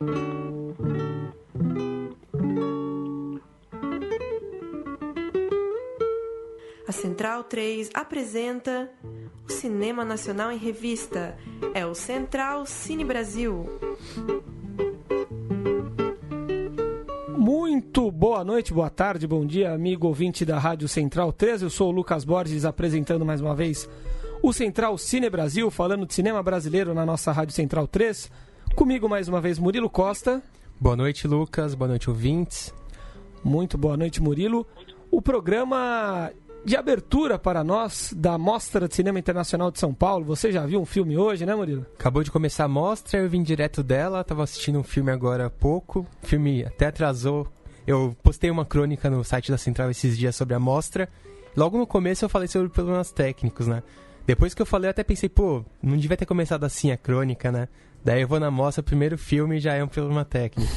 A Central 3 apresenta o Cinema Nacional em Revista. É o Central Cine Brasil. Muito boa noite, boa tarde, bom dia, amigo ouvinte da Rádio Central 3. Eu sou o Lucas Borges, apresentando mais uma vez o Central Cine Brasil, falando de cinema brasileiro na nossa Rádio Central 3. Comigo mais uma vez, Murilo Costa. Boa noite, Lucas. Boa noite, ouvintes. Muito boa noite, Murilo. O programa de abertura para nós da Mostra de Cinema Internacional de São Paulo. Você já viu um filme hoje, né, Murilo? Acabou de começar a mostra, eu vim direto dela, estava assistindo um filme agora há pouco. O filme até atrasou. Eu postei uma crônica no site da Central esses dias sobre a mostra. Logo no começo eu falei sobre problemas técnicos, né? Depois que eu falei, eu até pensei, não devia ter começado assim a crônica, né? Daí eu vou na mostra, o primeiro filme já é um problema técnico.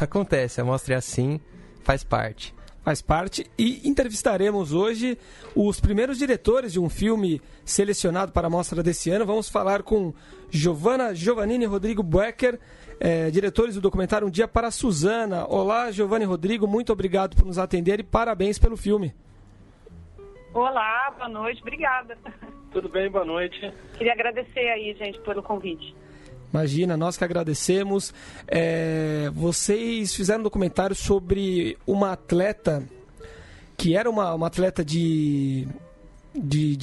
Acontece, a mostra é assim, faz parte. Faz parte, e entrevistaremos hoje os primeiros diretores de um filme selecionado para a mostra desse ano. Vamos falar com Giovanna Giovannini e Rodrigo Becker, diretores do documentário Um Dia para a Suzana. Olá, Giovanna e Rodrigo, muito obrigado por nos atender e parabéns pelo filme. Olá, boa noite, obrigada. Tudo bem, boa noite. Queria agradecer aí, gente, pelo convite. Imagina, nós que agradecemos. Vocês fizeram um documentário sobre uma atleta que era uma atleta de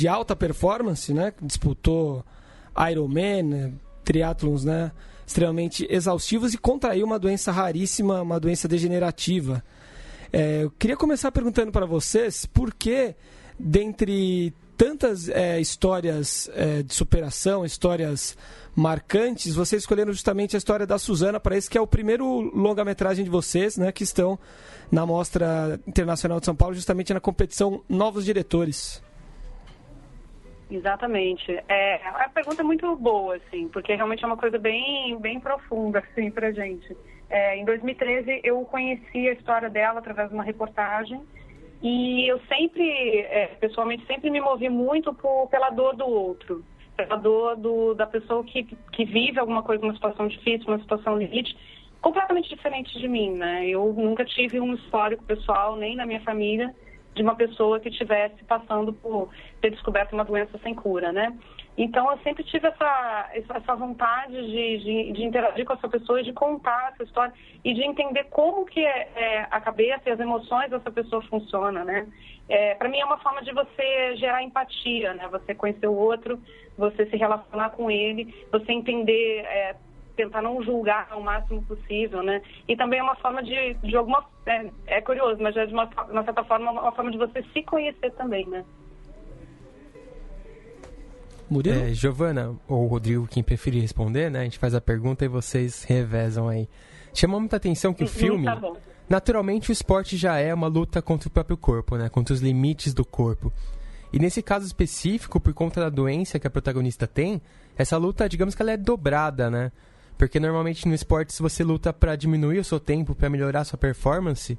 alta performance, né? Disputou Ironman, triatlons, né? Extremamente exaustivos, e contraiu uma doença raríssima, uma doença degenerativa. Eu queria começar perguntando para vocês por que, dentre tantas histórias de superação, histórias marcantes, vocês escolheram justamente a história da Suzana para esse que é o primeiro longa-metragem de vocês, né, que estão na Mostra Internacional de São Paulo, justamente na competição Novos Diretores. Exatamente. A pergunta é muito boa, assim, porque realmente é uma coisa bem profunda, assim, pra gente. Em 2013, eu conheci a história dela através de uma reportagem, e eu sempre, pessoalmente, sempre me movi muito pela dor do outro, pela dor da pessoa que vive alguma coisa, uma situação difícil, uma situação limite, completamente diferente de mim, né? Eu nunca tive um histórico pessoal, nem na minha família, de uma pessoa que estivesse passando por ter descoberto uma doença sem cura, né? Então, eu sempre tive essa vontade de interagir com essa pessoa e de contar essa história e de entender como que a cabeça e as emoções dessa pessoa funcionam, né? Para mim, é uma forma de você gerar empatia, né? Você conhecer o outro, você se relacionar com ele, você entender, tentar não julgar ao máximo possível, né? E também é uma forma de alguma... É curioso, mas de uma certa forma, uma forma de você se conhecer também, né? Murilo? Giovanna, ou Rodrigo, quem preferir responder, né? A gente faz a pergunta e vocês revezam aí. Chamou muita atenção que o filme... Tá bom. Naturalmente, o esporte já é uma luta contra o próprio corpo, né? Contra os limites do corpo. E nesse caso específico, por conta da doença que a protagonista tem, essa luta, digamos que ela é dobrada, né? Porque normalmente no esporte, se você luta para diminuir o seu tempo, para melhorar a sua performance,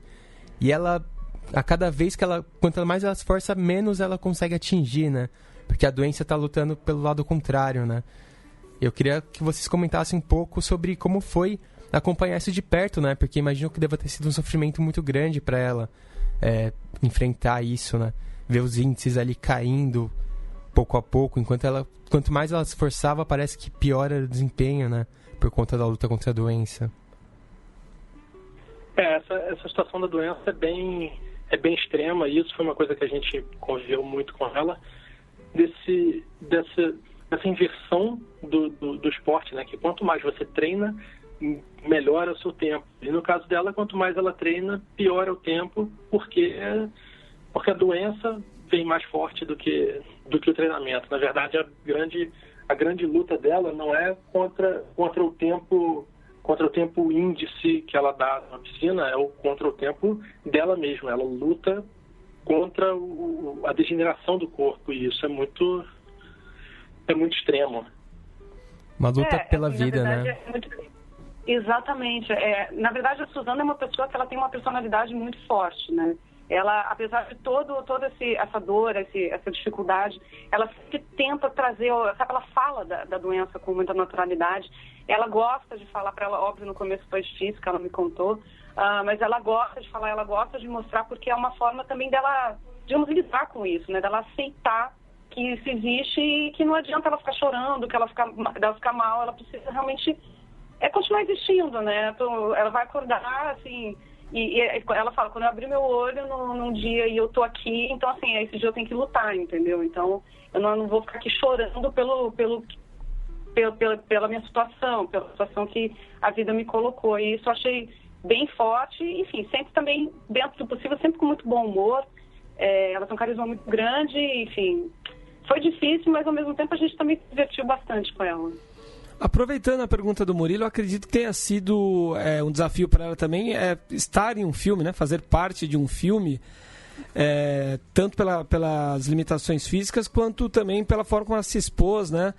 e ela, a cada vez que quanto mais ela se esforça, menos ela consegue atingir, né? Porque a doença está lutando pelo lado contrário, né? Eu queria que vocês comentassem um pouco sobre como foi acompanhar isso de perto, né? Porque imagino que deva ter sido um sofrimento muito grande para ela enfrentar isso, né? Ver os índices ali caindo pouco a pouco, quanto mais ela se esforçava, parece que piora o desempenho, né? Por conta da luta contra a doença. Essa situação da doença é bem extrema, e isso foi uma coisa que a gente conviveu muito com ela, dessa inversão do esporte, né? Que quanto mais você treina, melhora o seu tempo. E no caso dela, quanto mais ela treina, piora o tempo, porque a doença vem mais forte do que o treinamento. Na verdade, a grande luta dela não é contra o tempo índice que ela dá na piscina, é contra o tempo dela mesma. Ela luta contra a degeneração do corpo, e isso é muito extremo. Uma luta pela vida, verdade, né? Exatamente. Na verdade, a Suzana é uma pessoa que ela tem uma personalidade muito forte, né? ela, apesar de toda essa dor, essa dificuldade, ela sempre tenta trazer, sabe, ela fala da doença com muita naturalidade. Ela gosta de falar, para ela, óbvio, no começo foi difícil, que ela me contou, mas ela gosta de falar, ela gosta de mostrar, porque é uma forma também dela, digamos, lidar com isso, né? Dela aceitar que isso existe e que não adianta ela ficar chorando, que ela ficar mal, ela precisa realmente continuar existindo, né? Ela vai acordar, assim... E ela fala, quando eu abrir meu olho num dia e eu tô aqui, então assim, esse dia eu tenho que lutar, entendeu? Então eu não vou ficar aqui chorando pela minha situação, pela situação que a vida me colocou. E isso eu achei bem forte, enfim, sempre também, dentro do possível, sempre com muito bom humor. Ela tem um carisma muito grande, enfim. Foi difícil, mas ao mesmo tempo a gente também se divertiu bastante com ela. Aproveitando a pergunta do Murilo, eu acredito que tenha sido um desafio para ela também estar em um filme, né? Fazer parte de um filme, tanto pelas limitações físicas, quanto também pela forma como ela se expôs, né?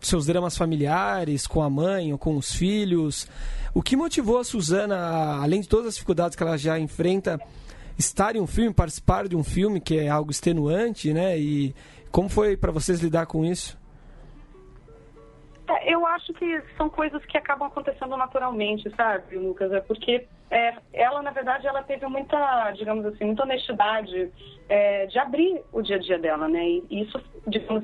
Seus dramas familiares, com a mãe ou com os filhos. O que motivou a Suzana, além de todas as dificuldades que ela já enfrenta, estar em um filme, participar de um filme, que é algo extenuante, né? E como foi para vocês lidar com isso? Eu acho que são coisas que acabam acontecendo naturalmente, sabe, Lucas? Porque ela, na verdade, ela teve muita, digamos assim, muita honestidade de abrir o dia a dia dela, né? E isso, digamos,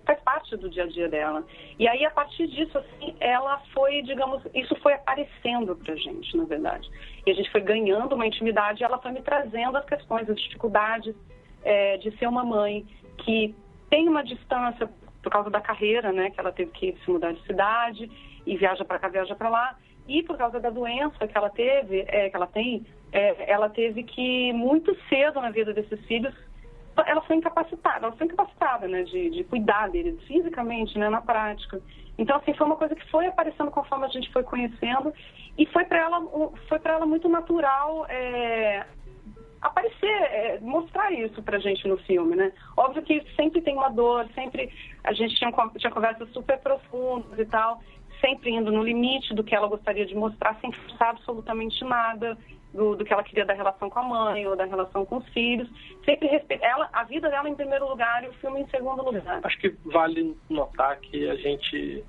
faz parte do dia a dia dela. E aí, a partir disso, assim, ela foi, digamos, isso foi aparecendo pra gente, na verdade. E a gente foi ganhando uma intimidade e ela foi me trazendo as questões, as dificuldades de ser uma mãe que tem uma distância por causa da carreira, né, que ela teve que se mudar de cidade e viaja para cá, viaja para lá, e por causa da doença que ela teve, ela teve que muito cedo na vida desses filhos, ela foi incapacitada, né, de cuidar deles fisicamente, né, na prática. Então, assim, foi uma coisa que foi aparecendo conforme a gente foi conhecendo e foi para ela muito natural aparecer, mostrar isso pra gente no filme, né? Óbvio que sempre tem uma dor, sempre a gente tinha conversas super profundas e tal, sempre indo no limite do que ela gostaria de mostrar, sem forçar absolutamente nada do que ela queria da relação com a mãe ou da relação com os filhos, sempre respeitar a vida dela em primeiro lugar e o filme em segundo lugar. Acho que vale notar que a gente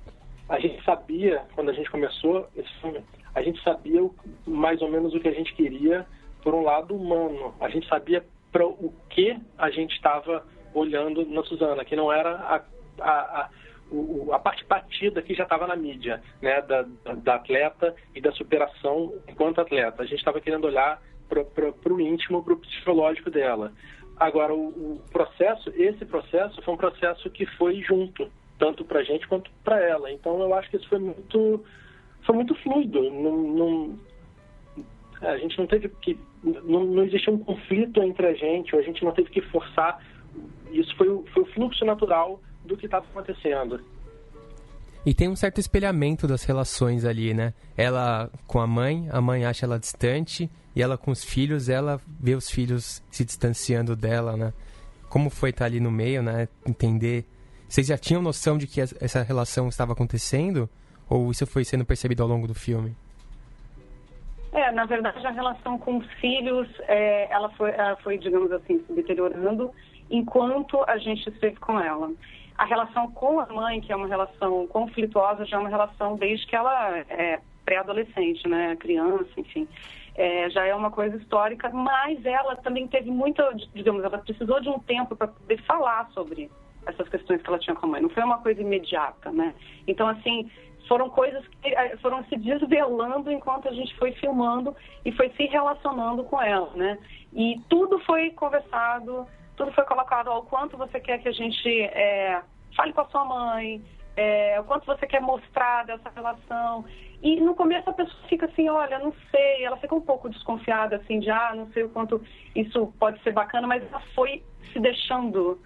sabia, quando a gente começou esse filme, a gente sabia mais ou menos o que a gente queria por um lado humano. A gente sabia para o que a gente estava olhando na Suzana, que não era a parte batida que já estava na mídia, né, da atleta e da superação enquanto atleta. A gente estava querendo olhar para o íntimo, para o psicológico dela. Agora, esse processo foi um processo que foi junto, tanto para a gente quanto para ela. Então, eu acho que isso foi muito fluido. A gente não teve que... Não existia um conflito entre a gente, ou a gente não teve que forçar. Isso foi o fluxo natural do que estava acontecendo. E tem um certo espelhamento das relações ali, né? Ela com a mãe acha ela distante, e ela com os filhos, ela vê os filhos se distanciando dela, né? Como foi estar ali no meio, né? Entender... Vocês já tinham noção de que essa relação estava acontecendo? Ou isso foi sendo percebido ao longo do filme? Na verdade, a relação com os filhos, ela foi, digamos assim, se deteriorando enquanto a gente esteve com ela. A relação com a mãe, que é uma relação conflituosa, já é uma relação desde que ela é pré-adolescente, né, criança, enfim. Já é uma coisa histórica, mas ela também teve muita, digamos, ela precisou de um tempo para poder falar sobre essas questões que ela tinha com a mãe. Não foi uma coisa imediata, né? Então, assim... Foram coisas que foram se desvelando enquanto a gente foi filmando e foi se relacionando com ela, né? E tudo foi conversado, tudo foi colocado ao quanto você quer que a gente fale com a sua mãe, o quanto você quer mostrar dessa relação. E no começo a pessoa fica assim, olha, não sei, ela fica um pouco desconfiada, assim, de não sei o quanto isso pode ser bacana, mas ela foi se deixando...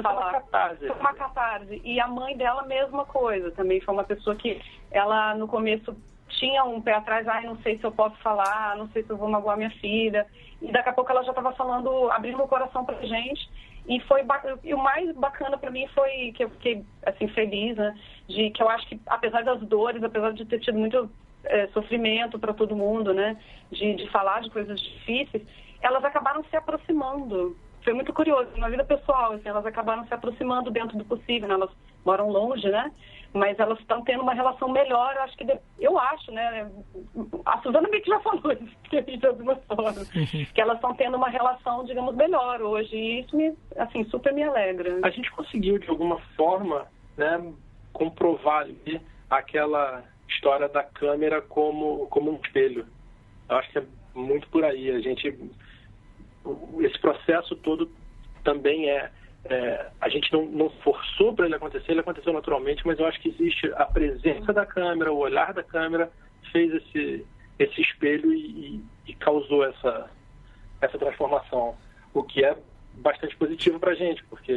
falar. Foi uma catarse. E a mãe dela, mesma coisa. Também foi uma pessoa que ela, no começo, tinha um pé atrás. Não sei se eu posso falar, não sei se eu vou magoar minha filha. E daqui a pouco ela já estava falando, abrindo o coração pra gente. E o mais bacana pra mim foi que eu fiquei, assim, feliz, né? Que eu acho que, apesar das dores, apesar de ter tido muito sofrimento para todo mundo, né? De falar de coisas difíceis, elas acabaram se aproximando. Foi muito curioso, na vida pessoal, assim, elas acabaram se aproximando dentro do possível, né? Elas moram longe, né? Mas elas estão tendo uma relação melhor, eu acho, né? A Suzana meio que já falou isso, que a gente já algumas horas, que elas estão tendo uma relação, digamos, melhor hoje, e isso super me alegra. A gente conseguiu, de alguma forma, né, comprovar ali aquela história da câmera como um espelho. Eu acho que é muito por aí. Esse processo todo também a gente não forçou para ele aconteceu naturalmente, mas eu acho que existe a presença da câmera, o olhar da câmera fez esse espelho e causou essa transformação, o que é bastante positivo para a gente, porque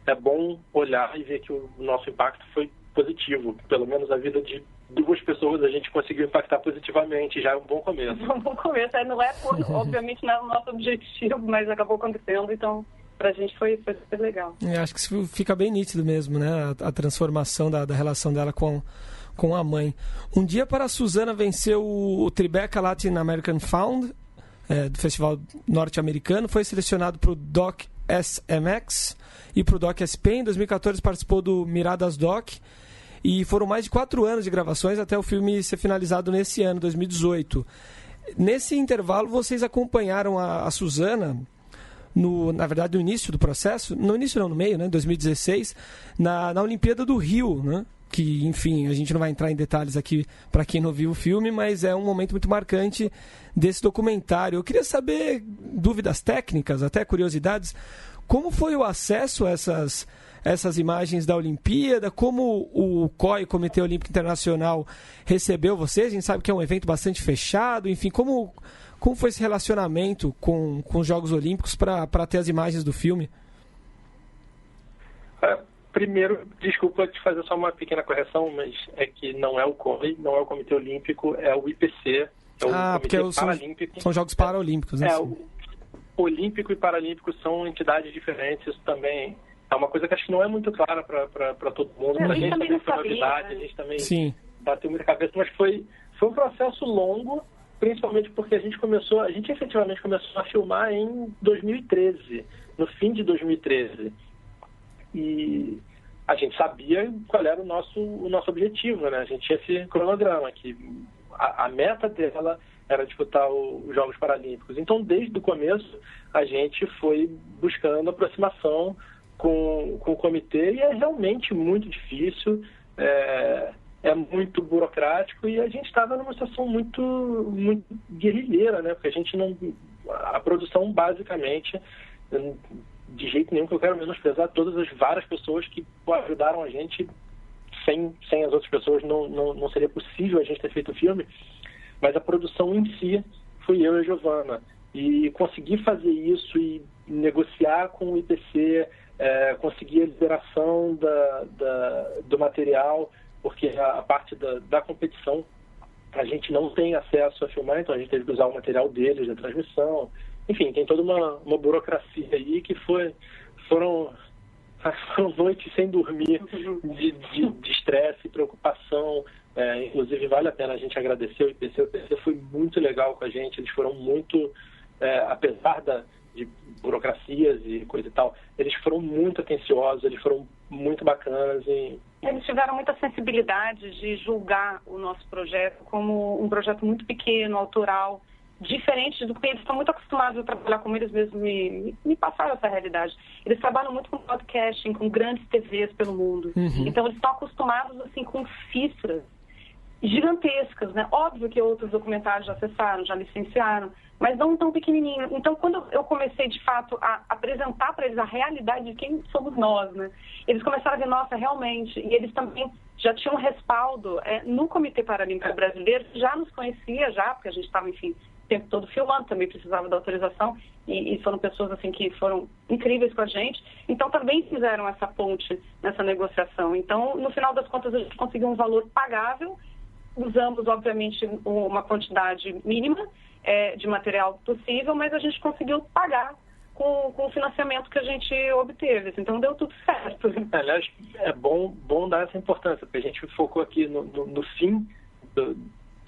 é bom olhar e ver que o nosso impacto foi positivo, pelo menos a vida de 2 pessoas a gente conseguiu impactar positivamente, já é um bom começo. Um bom começo, não é, obviamente, não é o nosso objetivo, mas acabou acontecendo, então pra gente foi super legal. Acho que isso fica bem nítido mesmo, né? A transformação da relação dela com a mãe. Um Dia para a Suzana venceu o Tribeca Latin American Found, do Festival Norte-Americano, foi selecionado para o Doc SMX e para o Doc SP. Em 2014 participou do Miradas Doc. E foram mais de 4 anos de gravações até o filme ser finalizado nesse ano, 2018. Nesse intervalo, vocês acompanharam a Suzana, na verdade, no início do processo, no meio, né, 2016, na Olimpíada do Rio, né? Que, enfim, a gente não vai entrar em detalhes aqui para quem não viu o filme, mas é um momento muito marcante desse documentário. Eu queria saber, dúvidas técnicas, até curiosidades, como foi o acesso a essas imagens da Olimpíada, como o COI, Comitê Olímpico Internacional, recebeu vocês? A gente sabe que é um evento bastante fechado, enfim, como foi esse relacionamento com os Jogos Olímpicos para ter as imagens do filme? Primeiro, desculpa te fazer só uma pequena correção, mas é que não é o COI, não é o Comitê Olímpico, é o IPC, é o Comitê Paralímpico. São Jogos Paralímpicos, né? O Olímpico e Paralímpico são entidades diferentes, isso também é uma coisa que acho que não é muito clara para todo mundo. Pra gente também foi novidade, a gente também bateu muita cabeça, mas foi um processo longo, principalmente porque a gente efetivamente começou a filmar em 2013, no fim de 2013. E a gente sabia qual era o nosso objetivo, né? A gente tinha esse cronograma, que a meta dela era disputar os Jogos Paralímpicos. Então, desde o começo, a gente foi buscando aproximação com o comitê, e é realmente muito difícil, é muito burocrático, e a gente estava numa situação muito, muito guerrilheira, né? Porque a gente a produção, basicamente, de jeito nenhum que eu quero menosprezar todas as várias pessoas que ajudaram a gente. Sem as outras pessoas não seria possível a gente ter feito o filme, mas a produção em si fui eu e a Giovana, e conseguir fazer isso e negociar com o IPC, conseguir a liberação do material, porque a parte da competição a gente não tem acesso a filmar, então a gente teve que usar o material deles, da transmissão. Enfim, tem toda uma burocracia aí que foram noites sem dormir, de estresse e preocupação. Inclusive, vale a pena a gente agradecer o IPC. O IPC foi muito legal com a gente, eles foram muito, apesar de burocracias e coisa e tal, eles foram muito atenciosos, eles foram muito bacanas. Eles tiveram muita sensibilidade de julgar o nosso projeto como um projeto muito pequeno, autoral, diferente do que eles estão muito acostumados a trabalhar, como eles mesmos me passaram essa realidade. Eles trabalham muito com podcasting, com grandes TVs pelo mundo. Então, eles estão acostumados assim, com cifras gigantescas, né? Óbvio que outros documentários já acessaram, já licenciaram, mas não tão pequenininho. Então, quando eu comecei, de fato, a apresentar para eles a realidade de quem somos nós, né? Eles começaram a ver, nossa, realmente, e eles também já tinham um respaldo no Comitê Paralímpico Brasileiro, já nos conhecia, porque a gente estava, enfim, o tempo todo filmando, também precisava da autorização, e foram pessoas, assim, que foram incríveis com a gente. Então, também fizeram essa ponte nessa negociação. Então, no final das contas, a gente conseguiu um valor pagável. Usamos, obviamente, uma quantidade mínima de material possível, mas a gente conseguiu pagar com o financiamento que a gente obteve. Então, deu tudo certo. Aliás, é bom dar essa importância, porque a gente focou aqui no fim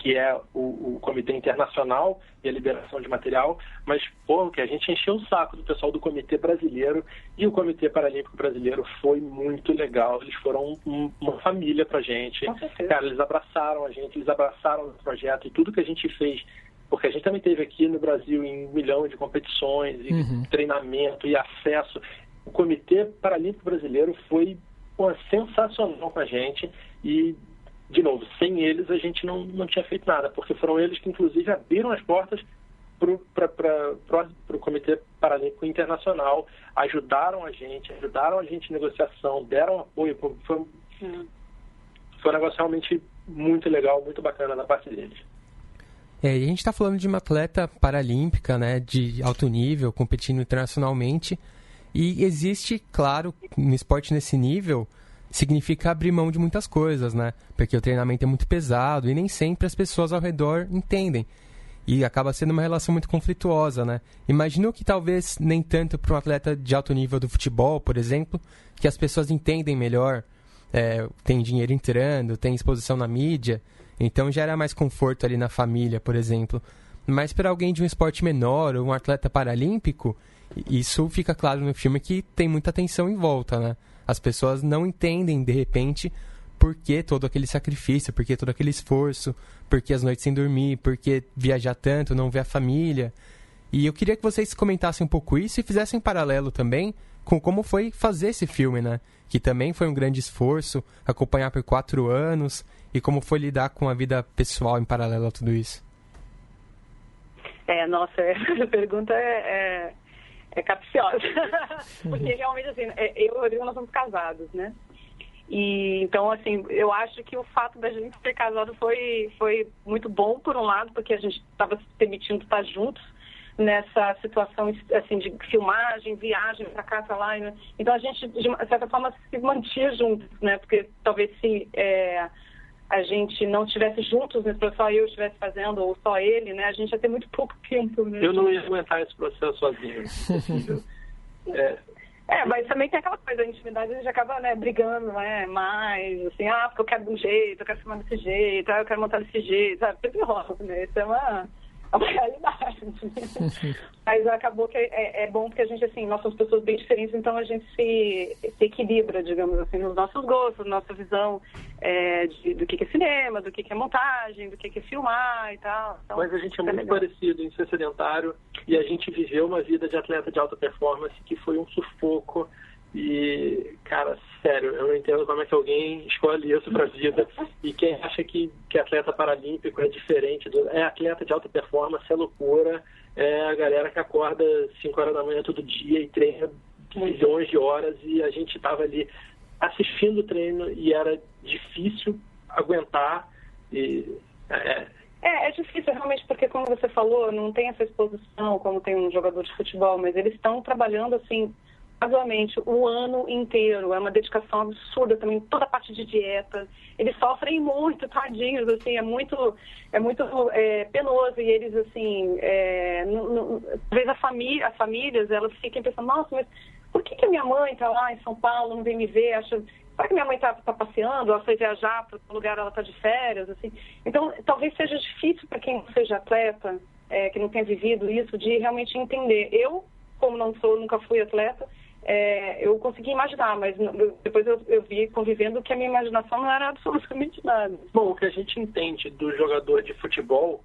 que é o Comitê Internacional e a liberação de material, mas, que a gente encheu o saco do pessoal do Comitê Brasileiro, e o Comitê Paralímpico Brasileiro foi muito legal. Eles foram uma família pra gente. Cara, eles abraçaram a gente, eles abraçaram o projeto e tudo que a gente fez, porque a gente também teve aqui no Brasil em 1 milhão de competições, e treinamento e acesso. O Comitê Paralímpico Brasileiro foi sensacional com a gente, e, de novo, sem eles a gente não tinha feito nada, porque foram eles que, inclusive, abriram as portas para o Comitê Paralímpico Internacional, ajudaram a gente em negociação, deram apoio. Foi um negócio realmente muito legal, muito bacana da parte deles. E a gente está falando de uma atleta paralímpica, né, de alto nível, competindo internacionalmente. E existe, claro, no esporte nesse nível, significa abrir mão de muitas coisas, né? Porque o treinamento é muito pesado e nem sempre as pessoas ao redor entendem. E acaba sendo uma relação muito conflituosa, né? Imagino que talvez nem tanto para um atleta de alto nível do futebol, por exemplo, que as pessoas entendem melhor, tem dinheiro entrando, tem exposição na mídia, então gera mais conforto ali na família, por exemplo. Mas para alguém de um esporte menor ou um atleta paralímpico, isso fica claro no filme que tem muita tensão em volta, né? As pessoas não entendem, de repente, por que todo aquele sacrifício, por que todo aquele esforço, por que as noites sem dormir, por que viajar tanto, não ver a família. E eu queria que vocês comentassem um pouco isso e fizessem um paralelo também com como foi fazer esse filme, né? Que também foi um grande esforço, acompanhar por 4 anos, e como foi lidar com a vida pessoal em paralelo a tudo isso. Nossa, essa pergunta é capciosa. Porque realmente, assim, eu e o Rodrigo, nós somos casados, né? E então, assim, eu acho que o fato da gente ter casado foi muito bom, por um lado, porque a gente estava se permitindo estar juntos nessa situação, assim, de filmagem, viagem para cá, para lá. Né? Então, a gente, de certa forma, se mantinha juntos, né? Porque talvez se a gente não estivesse juntos, né? Só eu estivesse fazendo, ou só ele, né? A gente ia ter muito pouco tempo. Né? Eu não ia aguentar esse processo sozinho. Mas também tem aquela coisa, a intimidade, a gente acaba, né, brigando, né, mais, assim, porque eu quero de um jeito, eu quero filmar desse jeito, eu quero montar desse jeito, sabe? Sempre rola, né? Isso é uma realidade. Mas acabou que é bom porque a gente, assim, nós somos pessoas bem diferentes, então a gente se equilibra, digamos assim, nos nossos gostos, nossa visão do que é cinema, do que é montagem, do que é filmar e tal. Então, mas a gente é muito parecido em ser sedentário, e a gente viveu uma vida de atleta de alta performance que foi um sufoco. E, cara, sério, eu não entendo como é que alguém escolhe isso pra vida. E quem acha que atleta paralímpico é diferente, é atleta de alta performance, é loucura, é a galera que acorda 5 horas da manhã todo dia e treina milhões de horas, e a gente tava ali assistindo o treino e era difícil aguentar. É difícil realmente, porque como você falou, não tem essa exposição como tem um jogador de futebol, mas eles estão trabalhando assim casualmente o ano inteiro, é uma dedicação absurda também, toda a parte de dieta, eles sofrem muito, tadinhos, assim, é muito penoso, e eles, assim, talvez as famílias, elas fiquem pensando, nossa, mas por que a minha mãe está lá em São Paulo, não vem me ver, será que minha mãe está passeando, ela foi viajar para o lugar, ela está de férias, assim, então talvez seja difícil para quem não seja atleta, que não tenha vivido isso, de realmente entender. Eu, como nunca fui atleta, eu consegui imaginar, mas depois eu vi convivendo que a minha imaginação não era absolutamente nada. Bom, o que a gente entende do jogador de futebol,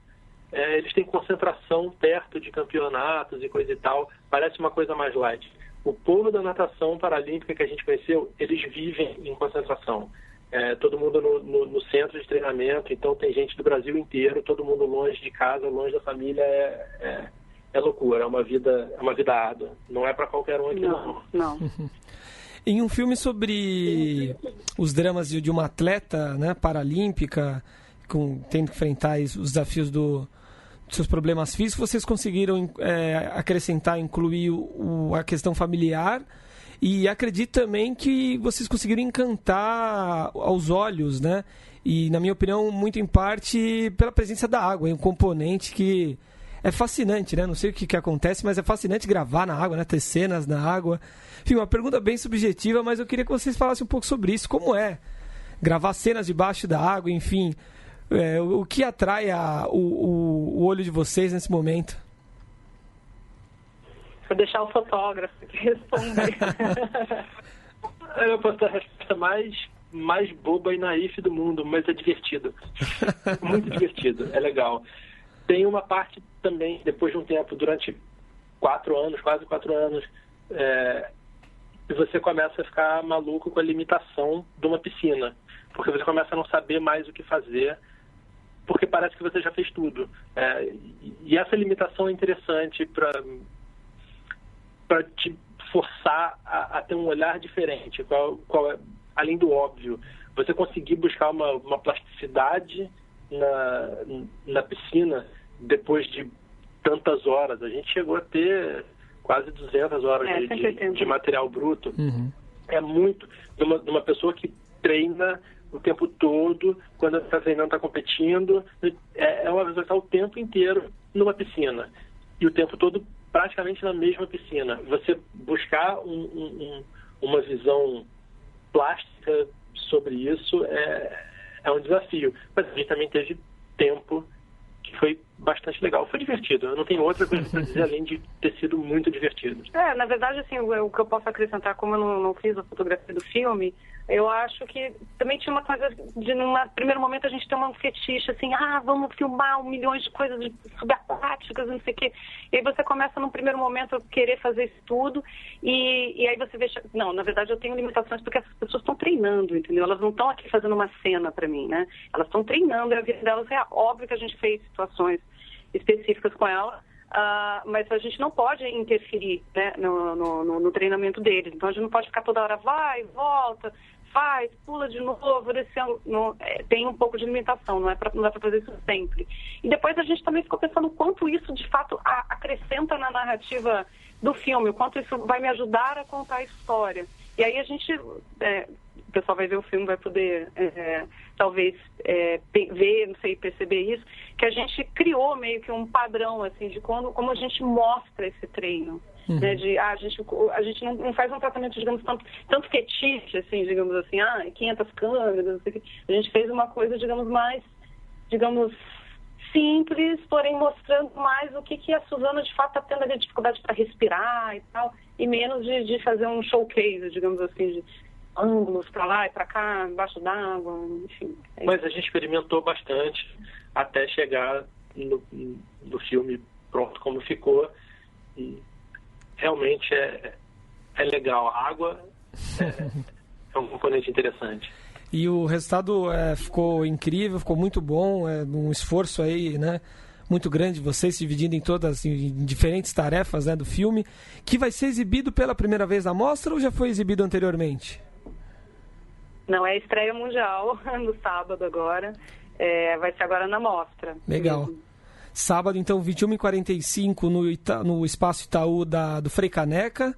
eles têm concentração perto de campeonatos e coisa e tal, parece uma coisa mais light. O povo da natação paralímpica que a gente conheceu, eles vivem em concentração. Todo mundo no centro de treinamento, então tem gente do Brasil inteiro, todo mundo longe de casa, longe da família, é loucura, é uma vida árdua. Não é para qualquer um aqui, não. Em um filme sobre os dramas de uma atleta, né, paralímpica, tendo que enfrentar os desafios dos seus problemas físicos, vocês conseguiram acrescentar, incluir a questão familiar, e acredito também que vocês conseguiram encantar aos olhos, né? E, na minha opinião, muito em parte pela presença da água, um componente que é fascinante, né? Não sei o que acontece, mas é fascinante gravar na água, né? Ter cenas na água. Enfim, uma pergunta bem subjetiva, mas eu queria que vocês falassem um pouco sobre isso. Como é gravar cenas debaixo da água, enfim. O que atrai o olho de vocês nesse momento? Vou deixar o fotógrafo que responder. Eu posso dar a resposta mais boba e naif do mundo, mas é divertido. Muito divertido, é legal. Tem uma parte também, depois de um tempo, durante 4 anos, quase 4 anos, você começa a ficar maluco com a limitação de uma piscina. Porque você começa a não saber mais o que fazer, porque parece que você já fez tudo. E essa limitação é interessante para te forçar a ter um olhar diferente, além do óbvio. Você conseguir buscar uma plasticidade na piscina depois de tantas horas. A gente chegou a ter quase 200 horas de material bruto. Uhum. É muito de uma pessoa que treina o tempo todo, quando está treinando, está competindo. É uma pessoa que está o tempo inteiro numa piscina. E o tempo todo praticamente na mesma piscina. Você buscar uma visão plástica sobre isso é um desafio. Mas a gente também teve tempo que foi bastante legal. Foi divertido. Eu não tenho outra coisa para dizer além de ter sido muito divertido. Na verdade, assim, o que eu posso acrescentar, como eu não fiz a fotografia do filme, eu acho que também tinha uma coisa de, num primeiro momento, a gente tem um fetiche, assim, vamos filmar milhões de coisas subaquáticas, não sei o quê. E aí você começa, num primeiro momento, a querer fazer isso tudo, e aí você vê, não, na verdade eu tenho limitações porque essas pessoas estão treinando, entendeu? Elas não estão aqui fazendo uma cena para mim, né? Elas estão treinando, e a vida delas é óbvio que a gente fez situações específicas com ela, mas a gente não pode interferir, né, no treinamento deles. Então a gente não pode ficar toda hora, vai, volta, faz, pula de novo, tem um pouco de limitação, não é para fazer isso sempre. E depois a gente também ficou pensando o quanto isso de fato acrescenta na narrativa do filme, o quanto isso vai me ajudar a contar a história. E aí a gente, o pessoal vai ver o filme, vai poder talvez ver, não sei, perceber isso, que a gente criou meio que um padrão assim de como a gente mostra esse treino. Uhum. Né, a gente não faz um tratamento, digamos, tanto fetiche, assim, digamos assim, 500 câmeras, não sei o quê. A gente fez uma coisa, digamos, mais, simples, porém mostrando mais o que a Suzana de fato está tendo ali dificuldade para respirar e tal, e menos de fazer um showcase, digamos assim, de ângulos para lá e para cá, embaixo d'água, enfim. Mas a gente experimentou bastante até chegar no filme pronto como ficou, e realmente é legal. A água é um componente interessante. E o resultado ficou incrível, ficou muito bom, um esforço aí, né, muito grande, vocês se dividindo em diferentes tarefas, né, do filme, que vai ser exibido pela primeira vez na mostra ou já foi exibido anteriormente? Não, é a estreia mundial no sábado agora, vai ser agora na mostra. Legal. Sábado, então, 21h45 no Espaço Itaú do Frei Caneca.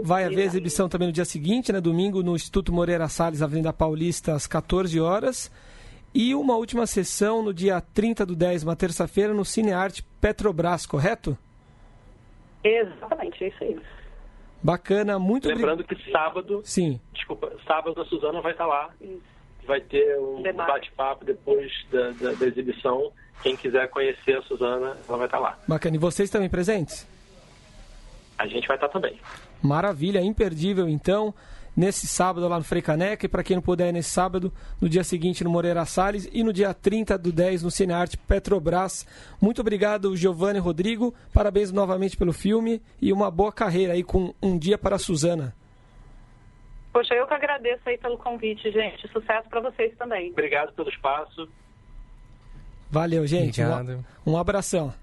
Vai haver exibição também no dia seguinte, né, domingo, no Instituto Moreira Salles, Avenida Paulista, às 14 horas. E uma última sessão no dia 30/10, uma terça-feira, no Cinearte Petrobras, correto? Exatamente, é isso aí. Bacana, muito Lembrando que sábado... Sim. Desculpa, sábado a Suzana vai estar lá. Vai ter um bate-papo depois da exibição. Quem quiser conhecer a Suzana, ela vai estar lá. Bacana. E vocês também presentes? A gente vai estar também. Maravilha, imperdível então, nesse sábado lá no Frei Caneca, e para quem não puder ir nesse sábado, no dia seguinte no Moreira Salles e no dia 30/10 no Cinearte Petrobras. Muito obrigado, Giovanni e Rodrigo, parabéns novamente pelo filme e uma boa carreira aí com Um Dia para a Suzana. Poxa, eu que agradeço aí pelo convite, gente. Sucesso para vocês também. Obrigado pelo espaço. Valeu, gente. Obrigado. Um abração.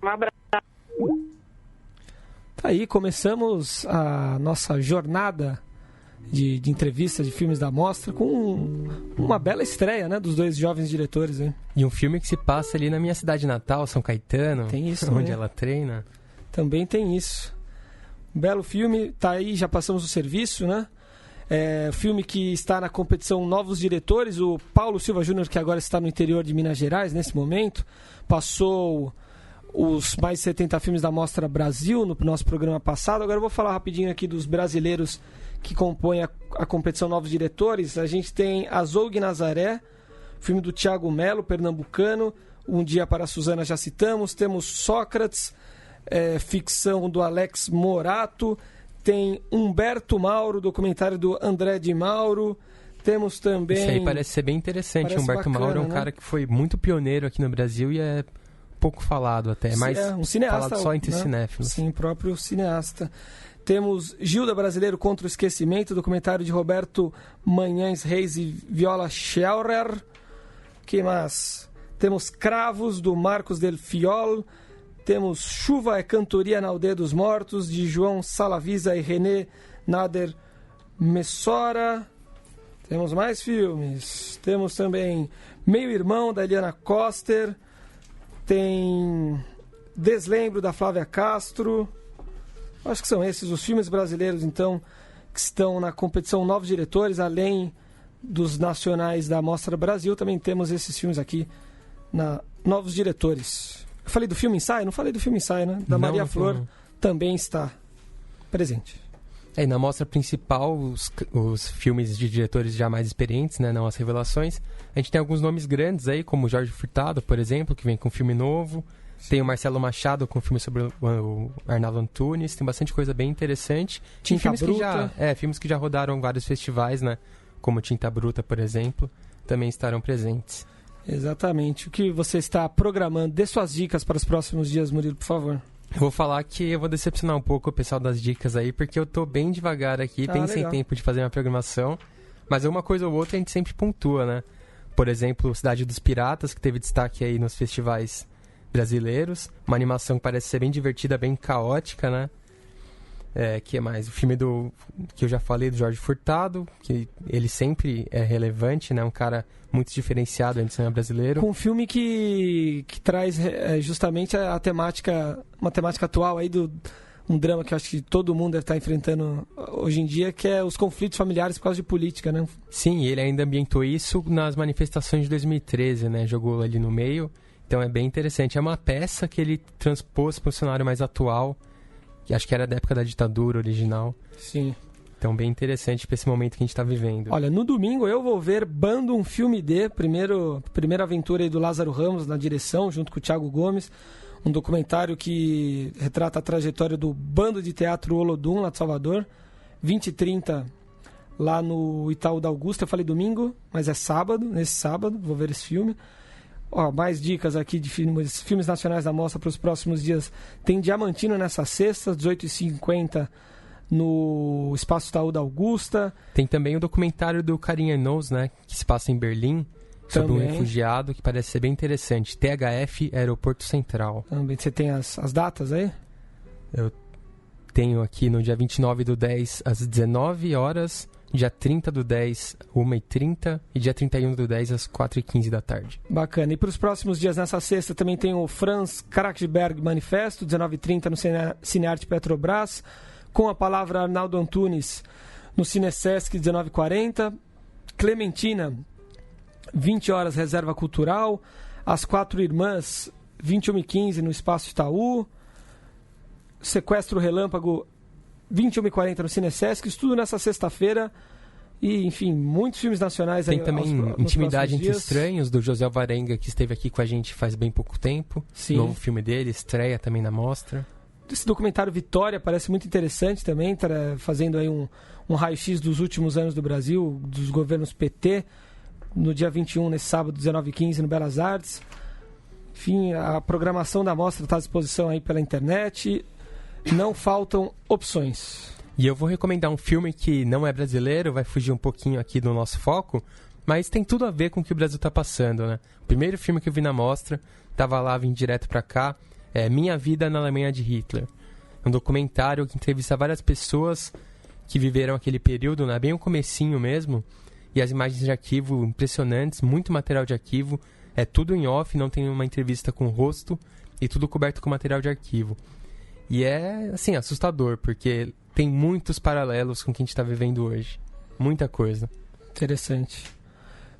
Um abraço. Tá aí, começamos a nossa jornada de entrevistas de filmes da mostra com uma bela estreia, né, dos dois jovens diretores, hein? E um filme que se passa ali na minha cidade natal, São Caetano. Tem isso, onde né? ela treina. Também tem isso. Belo filme, tá aí, já passamos o serviço, né? Filme que está na competição Novos Diretores, o Paulo Silva Júnior, que agora está no interior de Minas Gerais, nesse momento, passou os mais de 70 filmes da Mostra Brasil no nosso programa passado. Agora eu vou falar rapidinho aqui dos brasileiros que compõem a competição Novos Diretores, a gente tem Azougue Nazaré, filme do Thiago Melo, pernambucano, Um Dia para a Suzana já citamos, temos Sócrates, ficção do Alex Morato, tem Humberto Mauro, documentário do André de Mauro, temos também... Isso aí parece ser bem interessante. Humberto Mauro é um cara que foi muito pioneiro aqui no Brasil e é pouco falado até, mas um cineasta, falado só entre cinéfilos. Sim, próprio cineasta. Temos Gilda Brasileiro contra o Esquecimento, documentário de Roberto Manhães Reis e Viola Scheurer. Que mais? Temos Cravos, do Marcos Del Fiol. Temos Chuva é Cantoria na Aldeia dos Mortos, de João Salavisa e René Nader Messora. Temos mais filmes. Temos também Meio Irmão, da Eliana Coster. Tem Deslembro, da Flávia Castro. Acho que são esses os filmes brasileiros, então, que estão na competição Novos Diretores, além dos nacionais da Mostra Brasil. Também temos esses filmes aqui na Novos Diretores. Eu falei do filme Ensaio? Não falei do filme Ensaio, né? Da Maria Flor também está presente. E na mostra principal, os filmes de diretores já mais experientes, né, não as revelações. A gente tem alguns nomes grandes aí, como o Jorge Furtado, por exemplo, que vem com um filme novo. Sim. Tem o Marcelo Machado com um filme sobre o Arnaldo Antunes. Tem bastante coisa bem interessante. Tinta filmes Bruta. Filmes que já rodaram em vários festivais, né, como Tinta Bruta, por exemplo, também estarão presentes. Exatamente. O que você está programando? Dê suas dicas para os próximos dias, Murilo, por favor. Eu vou falar que eu vou decepcionar um pouco o pessoal das dicas aí, porque eu tô bem devagar aqui, bem sem tempo de fazer minha programação. Mas uma coisa ou outra a gente sempre pontua, né? Por exemplo, Cidade dos Piratas, que teve destaque aí nos festivais brasileiros. Uma animação que parece ser bem divertida, bem caótica, né? Que mais? O filme que eu já falei, do Jorge Furtado, que ele sempre é relevante, né? Um cara muito diferenciado no cinema brasileiro. Com um filme que traz justamente uma temática atual aí um drama que eu acho que todo mundo deve estar enfrentando hoje em dia, que é os conflitos familiares por causa de política, né? Sim, ele ainda ambientou isso nas manifestações de 2013, né? Jogou ali no meio. Então é bem interessante. É uma peça que ele transpôs para um cenário mais atual, que acho que era da época da ditadura original. Sim. Então, bem interessante para esse momento que a gente está vivendo. Olha, no domingo eu vou ver Bando, um filme primeira aventura aí do Lázaro Ramos na direção, junto com o Thiago Gomes. Um documentário que retrata a trajetória do Bando de Teatro Olodum, lá de Salvador. 20 e 30, lá no Itaú da Augusta. Eu falei domingo, mas é sábado, nesse sábado, vou ver esse filme. Mais dicas aqui de filmes nacionais da mostra para os próximos dias. Tem Diamantino nessa sexta, 18h50, no Espaço Itaú da Augusta. Tem também o documentário do Karim Ernous, né, que se passa em Berlim, sobre um refugiado, que parece ser bem interessante. THF Aeroporto Central. Também. Você tem as datas aí? Eu tenho aqui no dia 29/10 às 19 horas, dia 30/10 1h30 e dia 31/10 às 4h15 da tarde. Bacana. E para os próximos dias, nessa sexta, também tem o Franz Krakensberg Manifesto, 19h30 no Cinearte Petrobras, com a palavra Arnaldo Antunes no Cinesesc, 19h40. Clementina, 20 horas, Reserva Cultural. As Quatro Irmãs, 21h15 no Espaço Itaú. Sequestro Relâmpago, 21h40 no Cinesesc. Isso tudo nessa sexta-feira. E, enfim, muitos filmes nacionais. Tem aí também Intimidade entre Estranhos, do José Alvarenga, que esteve aqui com a gente faz bem pouco tempo. Sim. Novo filme dele, estreia também na mostra. Esse documentário Vitória parece muito interessante também, fazendo aí um raio-x dos últimos anos do Brasil, dos governos PT, no dia 21, nesse sábado, 19h15, no Belas Artes. Enfim, a programação da mostra está à disposição aí pela internet. Não faltam opções. E eu vou recomendar um filme que não é brasileiro, vai fugir um pouquinho aqui do nosso foco, mas tem tudo a ver com o que o Brasil está passando, né? O primeiro filme que eu vi na mostra, estava lá, vim direto para cá, é Minha Vida na Alemanha de Hitler. É um documentário que entrevista várias pessoas que viveram aquele período, né? Bem o comecinho mesmo, e as imagens de arquivo impressionantes, muito material de arquivo, é tudo em off, não tem uma entrevista com o rosto, e tudo coberto com material de arquivo. E é, assim, assustador, porque tem muitos paralelos com o que a gente está vivendo hoje. Muita coisa. Interessante.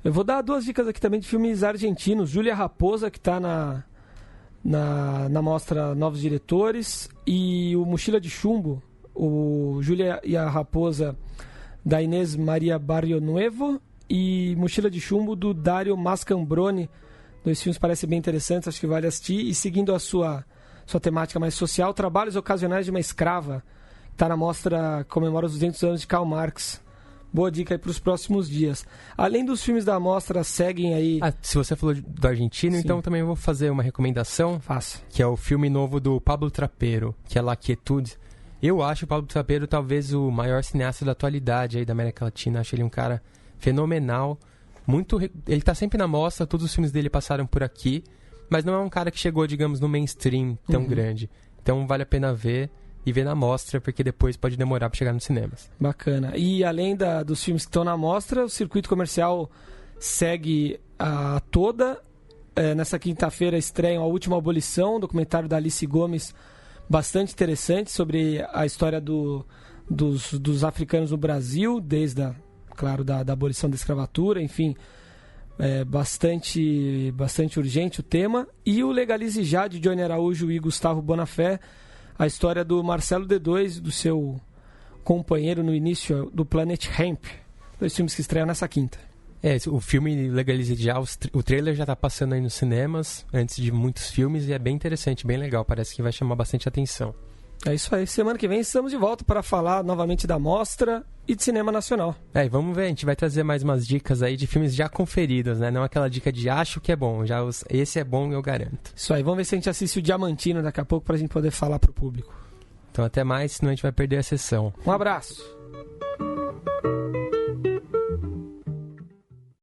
Eu vou dar 2 dicas aqui também de filmes argentinos. Júlia Raposa, que está na mostra Novos Diretores, e o Mochila de Chumbo. O Júlia e a Raposa da Inês Maria Barrionuevo, e Mochila de Chumbo, do Dario Mascambrone. 2 filmes parecem bem interessantes, acho que vale assistir. E seguindo a sua temática mais social, Trabalhos Ocasionais de uma Escrava, que está na mostra, comemora os 200 anos de Karl Marx. Boa dica aí para os próximos dias. Além dos filmes da mostra, seguem aí... se você falou do argentino, sim, então também vou fazer uma recomendação. Faça. Que é o filme novo do Pablo Trapero, que é La Quietud. Eu acho o Pablo Trapero talvez o maior cineasta da atualidade aí da América Latina. Acho ele um cara fenomenal. Ele tá sempre na mostra, todos os filmes dele passaram por aqui, mas não é um cara que chegou, digamos, no mainstream tão grande. Então vale a pena ver e ver na mostra, porque depois pode demorar para chegar nos cinemas. Bacana. E além dos filmes que estão na mostra, o circuito comercial segue toda. Nessa quinta-feira estreiam A Última Abolição, documentário da Alice Gomes, bastante interessante, sobre a história dos africanos no Brasil, desde da abolição da escravatura, enfim, bastante urgente o tema. E o Legalize Já, de Johnny Araújo e Gustavo Bonafé, a história do Marcelo D2, do seu companheiro no início do Planet Hemp. 2 filmes que estreiam nessa quinta. O filme Legalize Já, o trailer já está passando aí nos cinemas, antes de muitos filmes, e é bem interessante, bem legal, parece que vai chamar bastante atenção. É isso aí, semana que vem estamos de volta para falar novamente da mostra e de cinema nacional. E vamos ver, a gente vai trazer mais umas dicas aí de filmes já conferidos, né? Não aquela dica de acho que é bom, esse é bom, eu garanto. Isso aí, vamos ver se a gente assiste o Diamantino daqui a pouco para a gente poder falar para o público. Então até mais, senão a gente vai perder a sessão. Um abraço!